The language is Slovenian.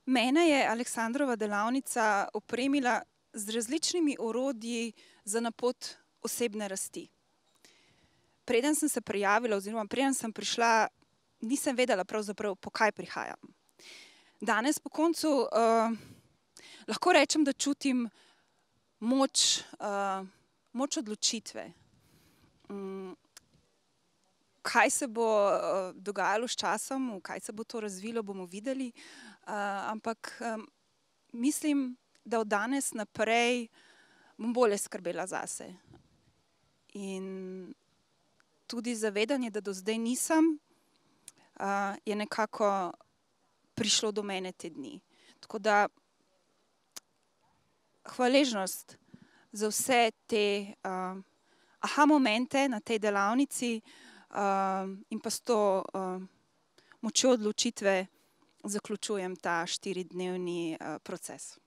Mene je Aleksandrova delavnica opremila z različnimi orodji za na pot osebne rasti. Preden sem se prijavila oziroma preden sem prišla, nisem vedela pravzaprav, po kaj prihajam. Danes po koncu lahko rečem, da čutim moč odločitve. Kaj se bo dogajalo s časom, v kaj se bo to razvilo, bomo videli, ampak mislim, da od danes naprej bom bolje skrbela zase. In tudi zavedanje, da do zdaj nisem, je nekako prišlo do mene te dni. Tako da hvaležnost za vse te aha momente na tej delavnici in pa s to močjo odločitve zaključujem ta 4-dnevni proces.